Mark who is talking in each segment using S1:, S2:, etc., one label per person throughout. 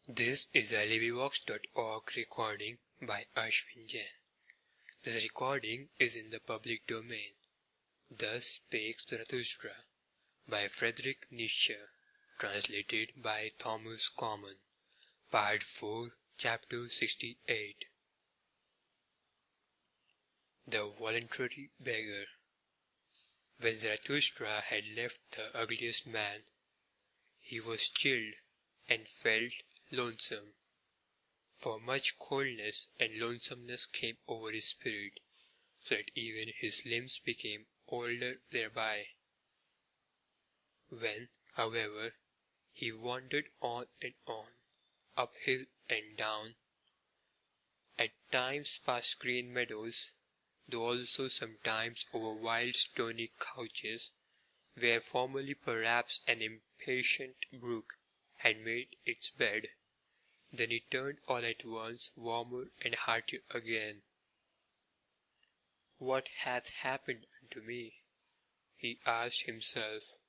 S1: This is a LibriVox.org recording by Ashwin Jain. This recording is in the public domain. Thus Spake Zarathustra by Friedrich Nietzsche, translated by Thomas Common. Part 4, Chapter 68. The Voluntary Beggar. When Zarathustra had left the ugliest man, he was chilled and felt lonesome, for much coldness and lonesomeness came over his spirit, so that even his limbs became older thereby. When, however, he wandered on and on, uphill and down, at times past green meadows, though also sometimes over wild stony couches, where formerly perhaps an impatient brook had made its bed, then he turned all at once warmer and heartier again. "What hath happened unto me?" he asked himself.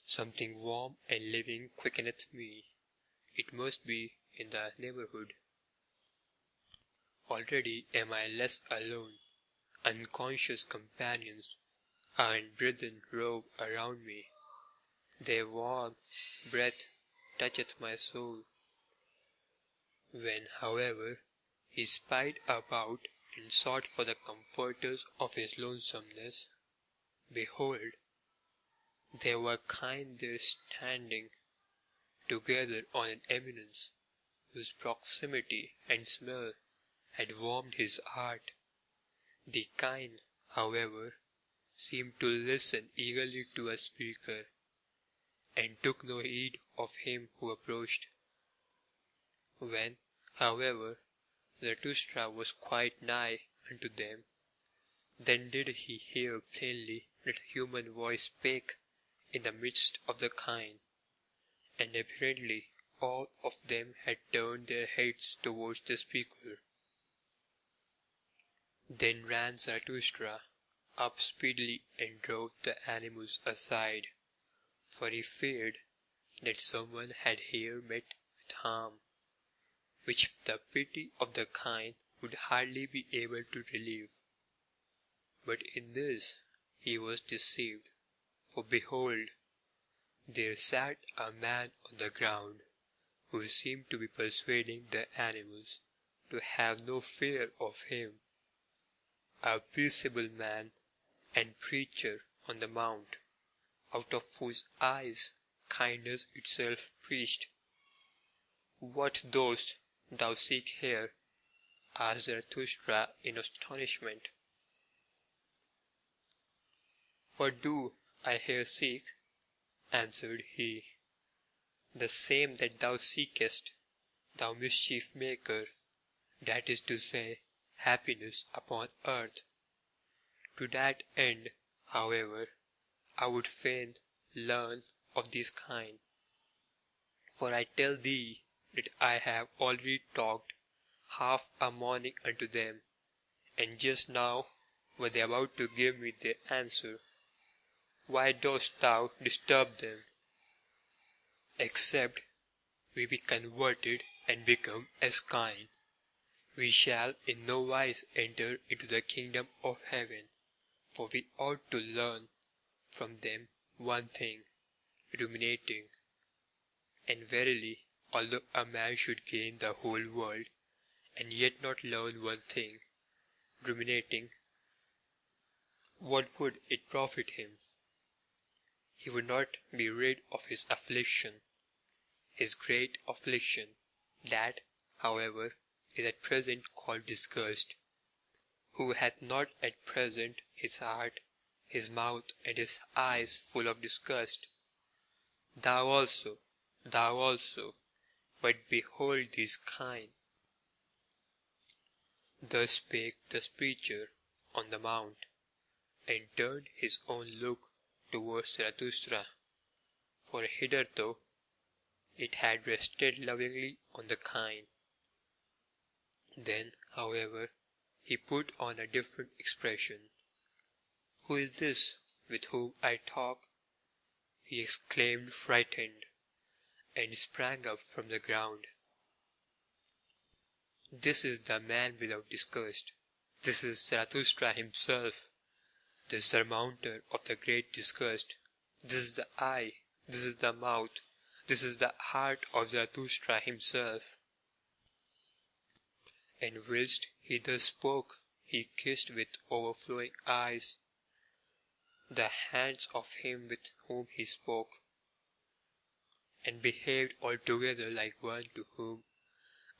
S1: "Something warm and living quickeneth me. It must be in the neighborhood. Already am I less alone. Unconscious companions and brethren rove around me. Their warm breath toucheth my soul." When, however, he spied about and sought for the comforters of his lonesomeness, behold, there were kine there standing together on an eminence, whose proximity and smell had warmed his heart. The kine, however, seemed to listen eagerly to a speaker, and took no heed of him who approached. When, however, Zarathustra was quite nigh unto them, then did he hear plainly that a human voice spake in the midst of the kine, and apparently all of them had turned their heads towards the speaker. Then ran Zarathustra up speedily and drove the animals aside, for he feared that someone had here met with harm, which the pity of the kine would hardly be able to relieve. But in this he was deceived, for behold, there sat a man on the ground, who seemed to be persuading the animals to have no fear of him, a peaceable man and preacher on the mount, out of whose eyes kindness itself preached. "What dost thou seek here?" asked Zarathustra in astonishment. "What do I here seek?" answered he. "The same that thou seekest, thou mischief maker, that is to say, happiness upon earth. To that end, however, I would fain learn of this kind. For I tell thee that I have already talked half a morning unto them, and just now were they about to give me their answer. Why dost thou disturb them? Except we be converted and become as kine, we shall in no wise enter into the kingdom of heaven, for we ought to learn from them one thing, ruminating. And verily, although a man should gain the whole world, and yet not learn one thing, ruminating, what would it profit him? He would not be rid of his affliction, his great affliction, that, however, is at present called disgust, who hath not at present his heart, his mouth, and his eyes full of disgust. Thou also, but behold these kine." Thus spake the preacher on the mount, and turned his own look towards Zarathustra, for hitherto it had rested lovingly on the kine. Then, however, he put on a different expression. "Who is this with whom I talk?" he exclaimed frightened, and sprang up from the ground. This is the man without disgust. This is Zarathustra himself, the surmounter of the great disgust. This is the eye, this is the mouth, this is the heart of Zarathustra himself. And whilst he thus spoke, he kissed with overflowing eyes the hands of him with whom he spoke, and behaved altogether like one to whom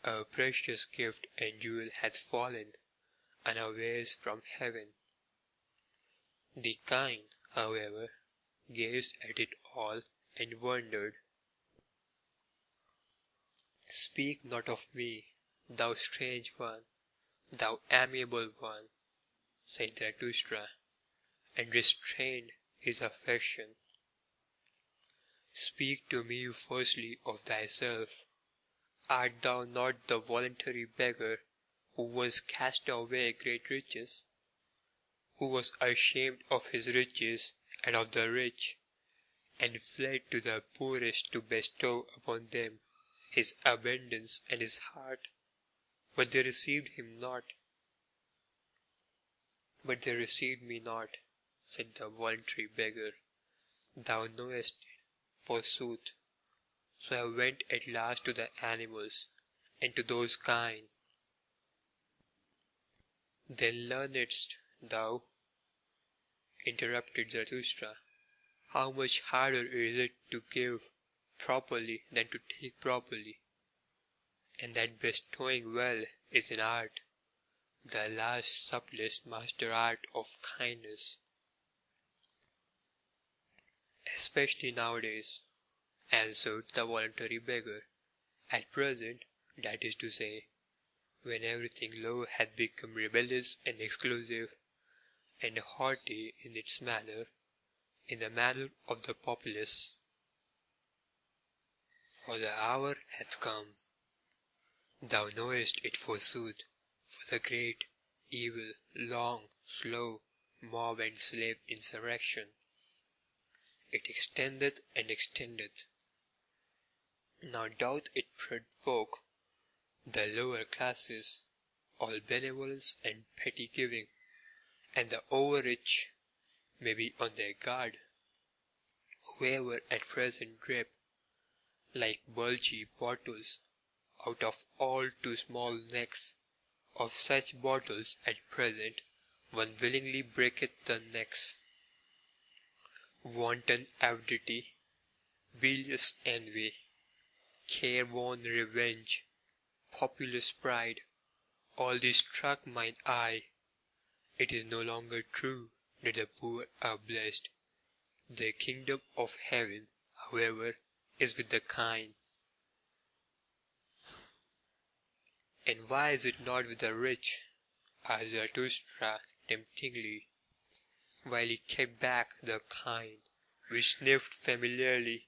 S1: a precious gift and jewel hath fallen unawares from heaven. The kine, however, gazed at it all and wondered. Speak not of me, thou strange one, thou amiable one, said Zarathustra, and restrained his affection. Speak to me firstly of thyself. Art thou not the voluntary beggar who was cast away great riches, who was ashamed of his riches and of the rich, and fled to the poorest to bestow upon them his abundance and his heart? But they received him not. But they received me not, said the voluntary beggar. Thou knowest it, forsooth. So I went at last to the animals, and to those kine. Then learnedst thou, interrupted Zarathustra, how much harder is it to give properly than to take properly, and that bestowing well is an art, the last subtlest master art of kindness, especially nowadays, answered the voluntary beggar. At present, that is to say, when everything low hath become rebellious and exclusive, and haughty in its manner, in the manner of the populace. For the hour hath come, thou knowest it forsooth, for the great, evil, long, slow, mob and slave insurrection. It extendeth and extendeth. Now doth it provoke the lower classes, all benevolence and petty giving, and the over-rich may be on their guard. Whoever at present drip, like bulgy bottles, out of all too small necks, of such bottles at present one willingly breaketh the necks. Wanton avidity, bilious envy, careworn revenge, populous pride, all this struck mine eye. It is no longer true that the poor are blessed. The kingdom of heaven, however, is with the kine. And why is it not with the rich? Asked Zarathustra temptingly, while he kept back the kine, which sniffed familiarly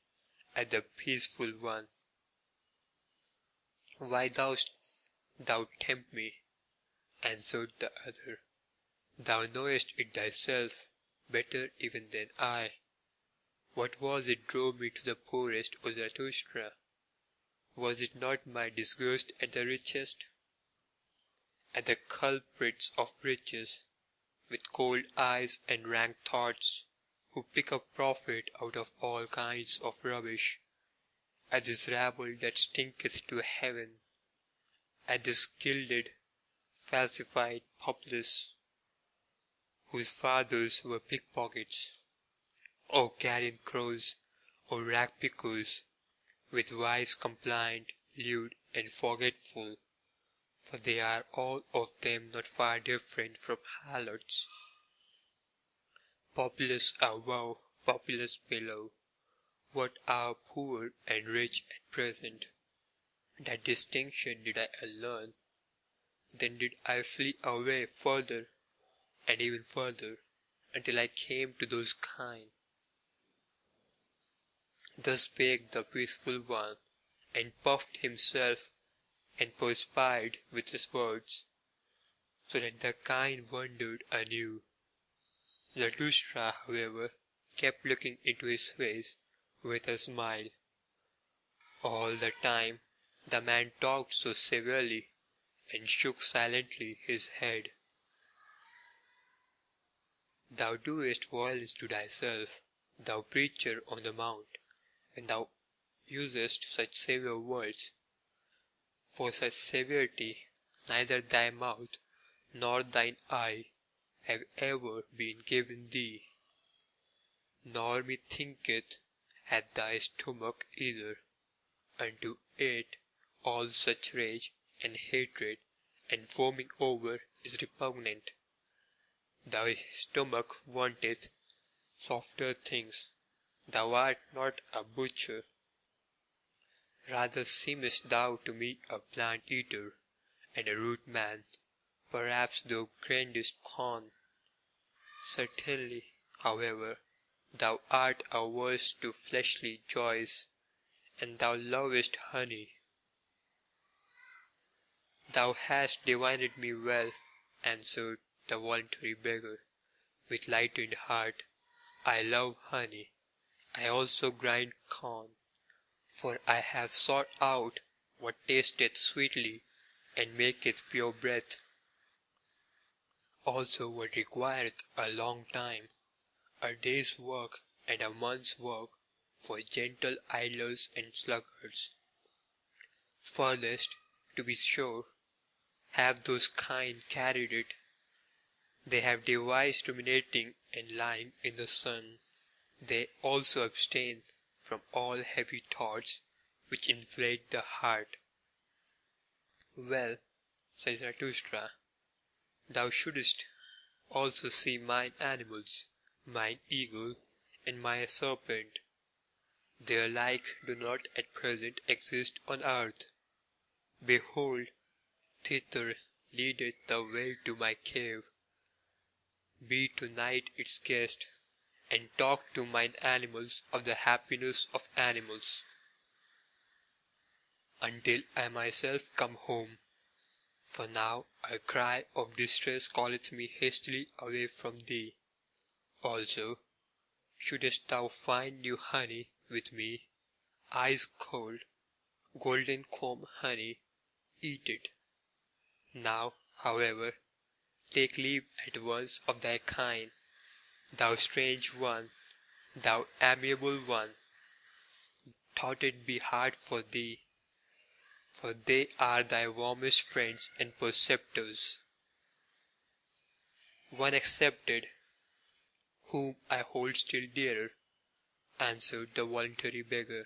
S1: at the peaceful one. Why dost thou tempt me? Answered the other. Thou knowest it thyself better even than I. What was it drove me to the poorest, O Zarathustra? Was it not my disgust at the richest? At the culprits of riches, with cold eyes and rank thoughts, who pick up profit out of all kinds of rubbish, at this rabble that stinketh to heaven, at this gilded, falsified populace, whose fathers were pickpockets, or carrion crows, or rag pickers, with wives compliant, lewd, and forgetful, for they are all of them not far different from harlots. Populace above, populace below. What are poor and rich at present? That distinction did I learn. Then did I flee away further, and even further, until I came to those kine. Thus spake the peaceful one, and puffed himself and perspired with his words, so that the kine wondered anew. Zarathustra, however, kept looking into his face with a smile. All the time the man talked so severely and shook silently his head. Thou doest violence to thyself, thou preacher on the mount, and thou usest such severe words. For such severity neither thy mouth nor thine eye have ever been given thee, nor methinketh hath thy stomach either, unto it all such rage and hatred and foaming over is repugnant. Thy stomach wanteth softer things, thou art not a butcher. Rather seemest thou to me a plant-eater and a root-man. Perhaps thou grindest corn. Certainly, however, thou art averse to fleshly joys, and thou lovest honey. Thou hast divined me well, answered the voluntary beggar, with lightened heart. I love honey. I also grind corn, for I have sought out what tasteth sweetly and maketh pure breath. Also what requireth a long time, a day's work and a month's work for gentle idlers and sluggards. Furthest, to be sure, have those kind carried it. They have devised ruminating and lying in the sun. They also abstain from all heavy thoughts which inflate the heart. Well, says Zarathustra, thou shouldst also see mine animals, mine eagle, and my serpent. Their like do not at present exist on earth. Behold, thither leadeth the way to my cave. Be to-night its guest, and talk to mine animals of the happiness of animals, until I myself come home. For now a cry of distress calleth me hastily away from thee. Also, shouldest thou find new honey with me, ice cold, golden comb honey, eat it. Now, however, take leave at once of thy kind, thou strange one, thou amiable one. Thought it be hard for thee, for they are thy warmest friends and preceptors. One excepted, whom I hold still dearer, answered the voluntary beggar.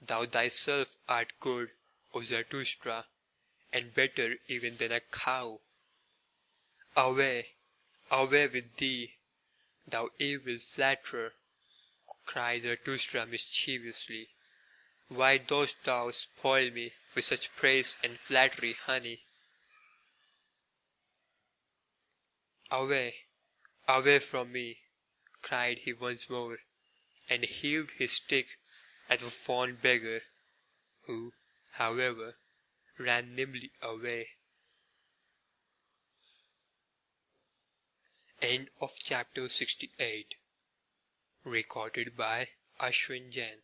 S1: Thou thyself art good, O Zarathustra, and better even than a cow. Away, away with thee, thou evil flatterer, cried Zarathustra mischievously. Why dost thou spoil me with such praise and flattery, honey? Away, away from me, cried he once more, and heaved his stick at the fond beggar, who, however, ran nimbly away. End of chapter 68. Recorded by Ashwin Jain.